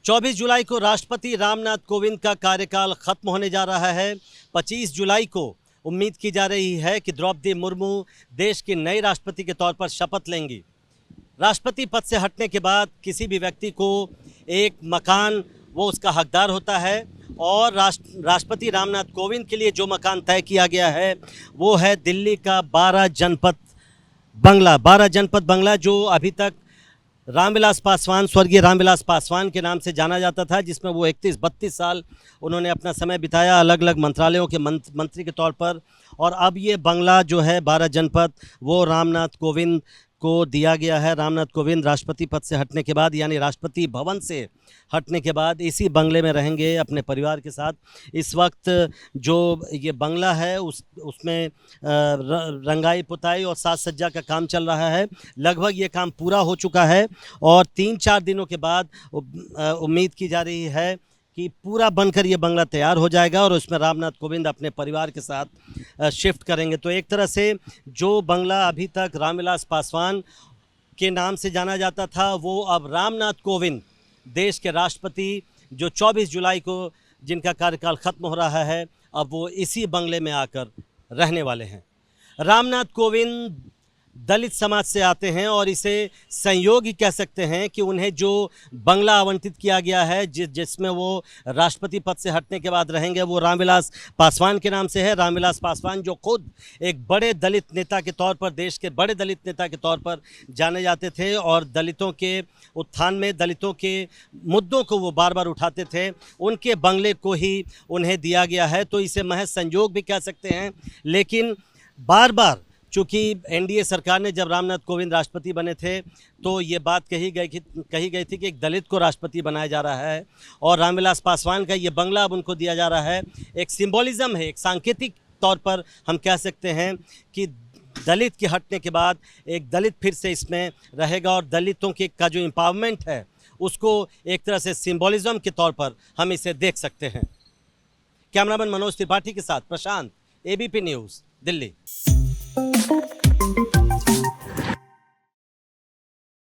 24 जुलाई को राष्ट्रपति रामनाथ कोविंद का कार्यकाल खत्म होने जा रहा है। 25 जुलाई को उम्मीद की जा रही है कि द्रौपदी मुर्मू देश की नई राष्ट्रपति के तौर पर शपथ लेंगी। राष्ट्रपति पद से हटने के बाद किसी भी व्यक्ति को एक मकान वो उसका हकदार होता है और राष्ट्रपति रामनाथ कोविंद के लिए जो मकान तय किया गया है वो है दिल्ली का 12 जनपद बंगला जो अभी तक रामविलास पासवान, स्वर्गीय रामविलास पासवान के नाम से जाना जाता था, जिसमें वो 31-32 साल उन्होंने अपना समय बिताया अलग अलग मंत्रालयों के मंत्री के तौर पर। और अब ये बंगला जो है 12 जनपद वो रामनाथ कोविंद को दिया गया है। रामनाथ कोविंद राष्ट्रपति पद से हटने के बाद यानी राष्ट्रपति भवन से हटने के बाद इसी बंगले में रहेंगे अपने परिवार के साथ। इस वक्त जो ये बंगला है उसमें रंगाई पुताई और साज सज्जा का काम चल रहा है। लगभग ये काम पूरा हो चुका है और 3-4 दिनों के बाद उम्मीद की जा रही है कि पूरा बनकर ये बंगला तैयार हो जाएगा और उसमें रामनाथ कोविंद अपने परिवार के साथ शिफ्ट करेंगे। तो एक तरह से जो बंगला अभी तक रामविलास पासवान के नाम से जाना जाता था वो अब रामनाथ कोविंद देश के राष्ट्रपति जो 24 जुलाई को जिनका कार्यकाल खत्म हो रहा है अब वो इसी बंगले में आकर रहने वाले हैं। रामनाथ कोविंद दलित समाज से आते हैं और इसे संयोग ही कह सकते हैं कि उन्हें जो बंगला आवंटित किया गया है जिसमें वो राष्ट्रपति पद से हटने के बाद रहेंगे वो रामविलास पासवान के नाम से है। रामविलास पासवान जो खुद एक बड़े दलित नेता के तौर पर, देश के बड़े दलित नेता के तौर पर जाने जाते थे और दलितों के उत्थान में दलितों के मुद्दों को वो बार बार उठाते थे, उनके बंगले को ही उन्हें दिया गया है। तो इसे महज संयोग भी कह सकते हैं। लेकिन बार बार चूँकि एनडीए सरकार ने जब रामनाथ कोविंद राष्ट्रपति बने थे तो ये बात कही गई थी कि एक दलित को राष्ट्रपति बनाया जा रहा है और रामविलास पासवान का ये बंगला अब उनको दिया जा रहा है। एक सिंबोलिज्म है, एक सांकेतिक तौर पर हम कह सकते हैं कि दलित के हटने के बाद एक दलित फिर से इसमें रहेगा और दलितों के का जो एम्पावरमेंट है उसको एक तरह से सिंबोलिज्म के तौर पर हम इसे देख सकते हैं। कैमरामैन मनोज त्रिपाठी के साथ प्रशांत, एबीपी न्यूज़, दिल्ली।